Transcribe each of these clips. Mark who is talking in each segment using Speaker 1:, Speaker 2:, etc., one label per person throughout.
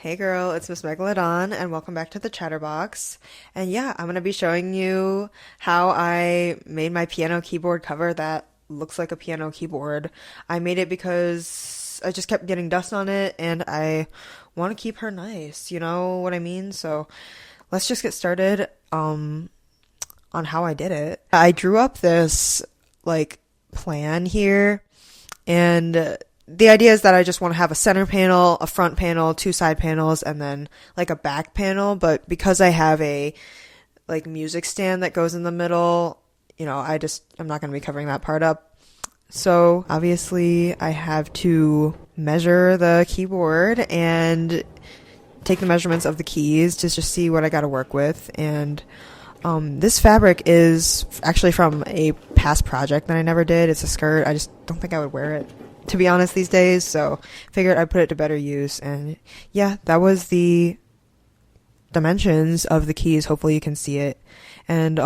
Speaker 1: Hey girl, it's Miss Megalodon, and welcome back to the Chatterbox. And yeah, I'm gonna be showing you how I made my piano keyboard cover that looks like a piano keyboard. I made it because I just kept getting dust on it, and I want to keep her nice, you know what I mean? So let's just get started on how I did it. I drew up this like plan here, and the idea is that I just want to have a center panel, a front panel, two side panels, and then like a back panel. But because I have a like music stand that goes in the middle, I'm not going to be covering that part up. So obviously I have to measure the keyboard and take the measurements of the keys to just see what I got to work with. And this fabric is actually from a past project that I never did. It's a skirt. I just don't think I would wear it, to be honest, these days, so figured I'd put it to better use. And yeah, that was the dimensions of the keys. Hopefully you can see it. And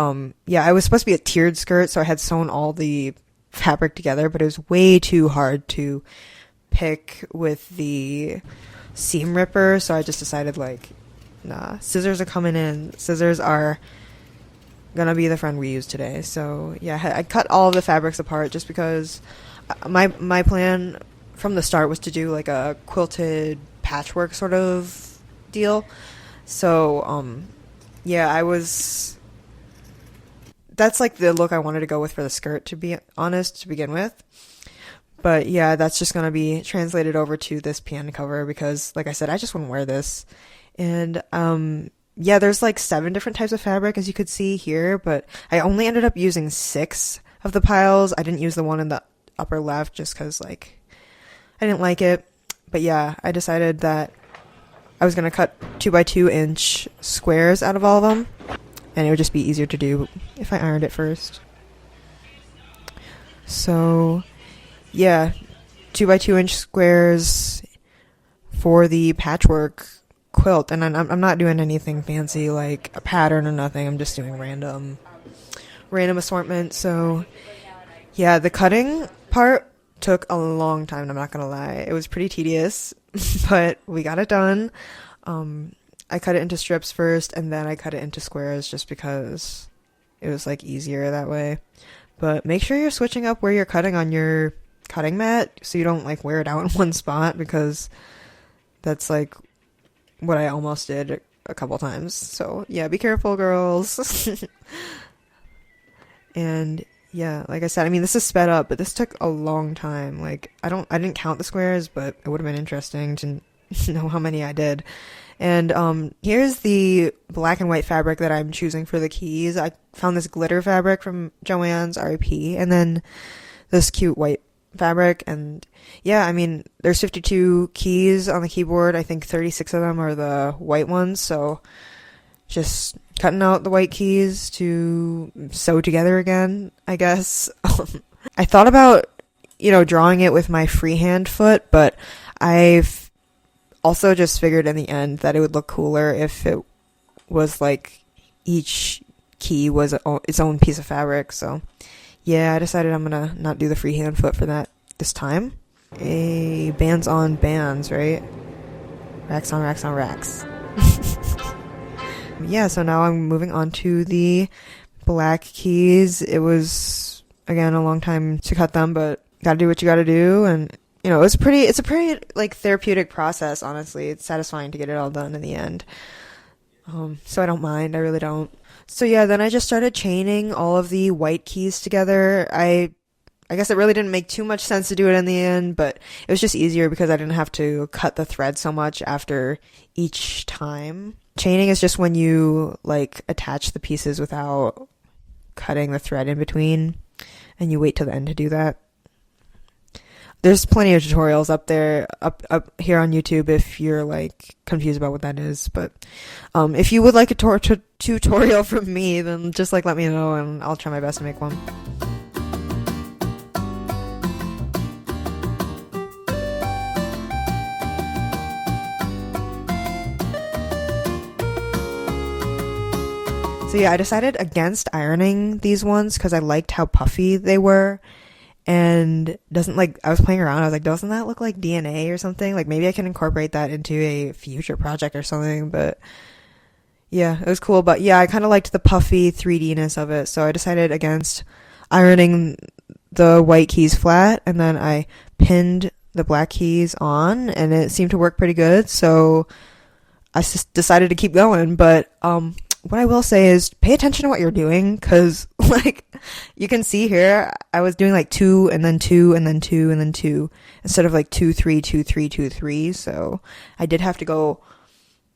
Speaker 1: yeah, it was supposed to be a tiered skirt, so I had sewn all the fabric together, but it was way too hard to pick with the seam ripper, so I just decided, like, nah, scissors are coming in. Scissors are gonna be the friend we use today. So yeah, I cut all of the fabrics apart just because my plan from the start was to do like a quilted patchwork sort of deal. So yeah, that's like the look I wanted to go with for the skirt, to be honest, to begin with. But yeah, that's just gonna be translated over to this piano cover because, like I said, I just wouldn't wear this. And yeah, there's like 7 different types of fabric, as you could see here, but I only ended up using 6 of the piles. I didn't use the one in the upper left just because, like, I didn't like it. But yeah, I decided that I was going to cut 2x2 inch squares out of all of them, and it would just be easier to do if I ironed it first. So yeah, 2x2 inch squares for the patchwork quilt. And I'm not doing anything fancy like a pattern or nothing. I'm just doing random assortment. So yeah, the cutting part took a long time, I'm not gonna lie. It was pretty tedious, but we got it done. I cut it into strips first, and then I cut it into squares just because it was like easier that way. But make sure you're switching up where you're cutting on your cutting mat so you don't like wear it out in one spot, because that's like what I almost did a couple times. So yeah, be careful, girls. And yeah, like I said, I mean, this is sped up, but this took a long time. Like, I didn't count the squares, but it would have been interesting to know how many I did. And here's the black and white fabric that I'm choosing for the keys. I found this glitter fabric from Joann's RIP, and then this cute white fabric. And yeah, I mean, there's 52 keys on the keyboard. I think 36 of them are the white ones, so just cutting out the white keys to sew together again, I guess. I thought about, drawing it with my freehand foot, but I've also just figured in the end that it would look cooler if it was like each key was its own piece of fabric. So yeah, I decided I'm gonna not do the freehand foot for that this time. Bands on bands, right? Racks on racks on racks. Yeah, so now I'm moving on to the black keys. It was, again, a long time to cut them, but gotta do what you gotta do. And, it's a pretty, like, therapeutic process, honestly. It's satisfying to get it all done in the end. So I don't mind. I really don't. So yeah, then I just started chaining all of the white keys together. I guess it really didn't make too much sense to do it in the end, but it was just easier because I didn't have to cut the thread so much after each time. Chaining is just when you, like, attach the pieces without cutting the thread in between, and you wait till the end to do that. There's plenty of tutorials up here on YouTube if you're, like, confused about what that is. But if you would like a tutorial from me, then just, like, let me know, and I'll try my best to make one. So yeah, I decided against ironing these ones because I liked how puffy they were. and doesn't like, I was playing around, I was like, doesn't that look like DNA or something? Like maybe I can incorporate that into a future project or something, but yeah, it was cool. But yeah, I kind of liked the puffy 3D-ness of it, so I decided against ironing the white keys flat, and then I pinned the black keys on, and it seemed to work pretty good, so I just decided to keep going. But what I will say is pay attention to what you're doing, because like you can see here, I was doing like 2 and then 2 and then 2 and then 2 instead of like 2 3 2 3 2 3. So I did have to go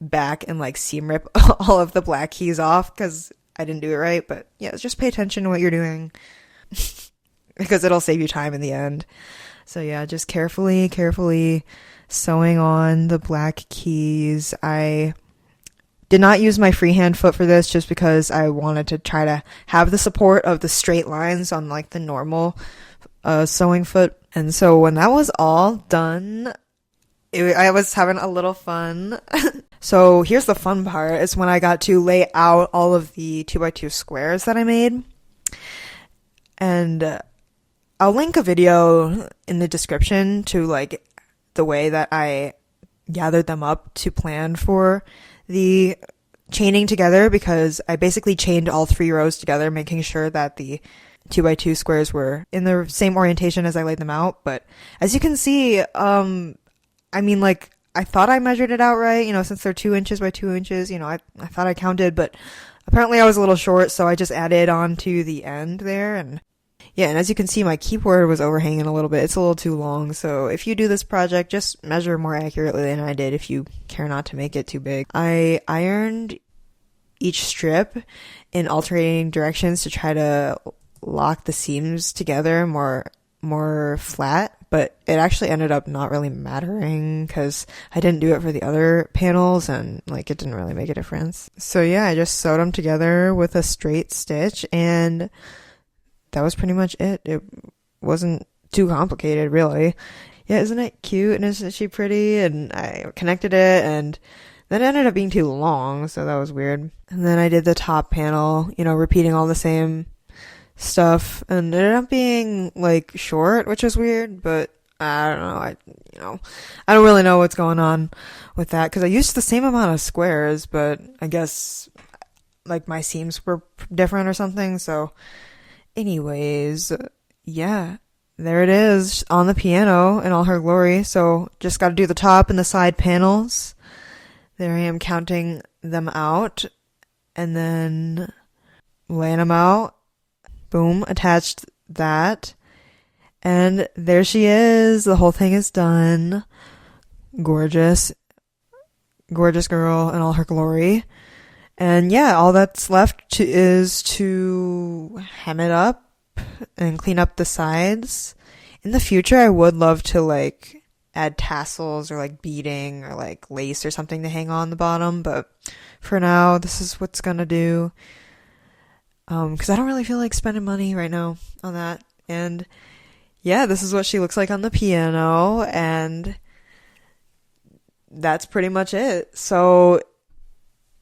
Speaker 1: back and like seam rip all of the black keys off because I didn't do it right. But yeah, just pay attention to what you're doing because it'll save you time in the end. So yeah, just carefully sewing on the black keys. I did not use my freehand foot for this just because I wanted to try to have the support of the straight lines on like the normal sewing foot. And so when that was all done, I was having a little fun. So here's the fun part, is when I got to lay out all of the 2x2 squares that I made. And I'll link a video in the description to like the way that I gathered them up to plan for the chaining together, because I basically chained all 3 rows together, making sure that the 2x2 squares were in the same orientation as I laid them out. But as you can see, I mean, like, I thought I measured it out right, since they're 2 inches by 2 inches, I thought I counted, but apparently I was a little short, so I just added on to the end there. And yeah, and as you can see, my keyboard was overhanging a little bit. It's a little too long, so if you do this project, just measure more accurately than I did if you care not to make it too big. I ironed each strip in alternating directions to try to lock the seams together more flat, but it actually ended up not really mattering because I didn't do it for the other panels, and like it didn't really make a difference. So yeah, I just sewed them together with a straight stitch, and that was pretty much it. It wasn't too complicated, really. Yeah, isn't it cute? And isn't she pretty? And I connected it, and then it ended up being too long, so that was weird. And then I did the top panel, repeating all the same stuff, and it ended up being like short, which was weird, but I don't know. I don't really know what's going on with that, because I used the same amount of squares, but I guess like my seams were different or something. So anyways, yeah, there it is on the piano in all her glory. So just got to do the top and the side panels. There I am counting them out and then laying them out. Boom, attached that. And there she is. The whole thing is done. Gorgeous. Gorgeous girl in all her glory. And yeah, all that's left is to hem it up and clean up the sides. In the future, I would love to like add tassels or like beading or like lace or something to hang on the bottom, but for now, this is what's gonna do. Because I don't really feel like spending money right now on that. And yeah, this is what she looks like on the piano, and that's pretty much it. So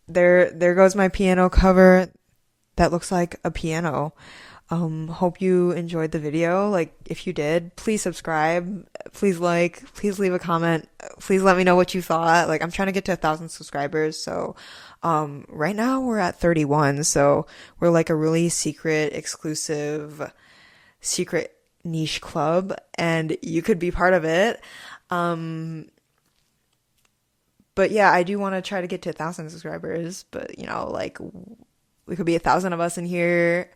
Speaker 1: there goes my piano cover that looks like a piano. Hope you enjoyed the video. Like, if you did, please subscribe, please like, please leave a comment, please let me know what you thought. Like, I'm trying to get to 1,000 subscribers, so right now we're at 31, so we're like a really secret, exclusive, secret niche club, and you could be part of it. But yeah, I do want to try to get to 1,000 subscribers, but like, we could be 1,000 of us in here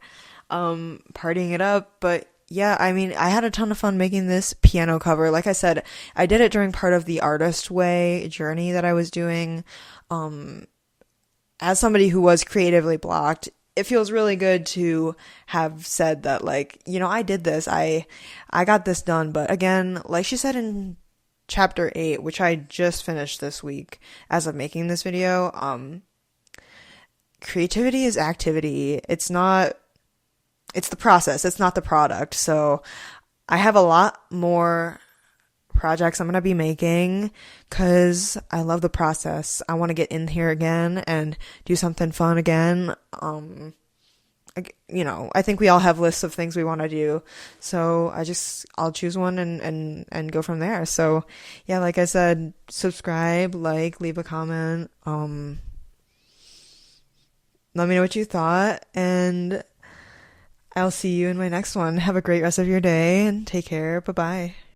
Speaker 1: partying it up. But yeah, I mean, I had a ton of fun making this piano cover. Like I said, I did it during part of the Artist Way journey that I was doing. As somebody who was creatively blocked, it feels really good to have said that, like, I did this, I got this done. But again, like she said in chapter 8, which I just finished this week as of making this video, creativity is activity. It's the process, it's not the product. So I have a lot more projects I'm going to be making because I love the process. I want to get in here again and do something fun again. I think we all have lists of things we want to do. So I'll choose one and go from there. So yeah, like I said, subscribe, like, leave a comment. Let me know what you thought, and I'll see you in my next one. Have a great rest of your day and take care. Bye bye.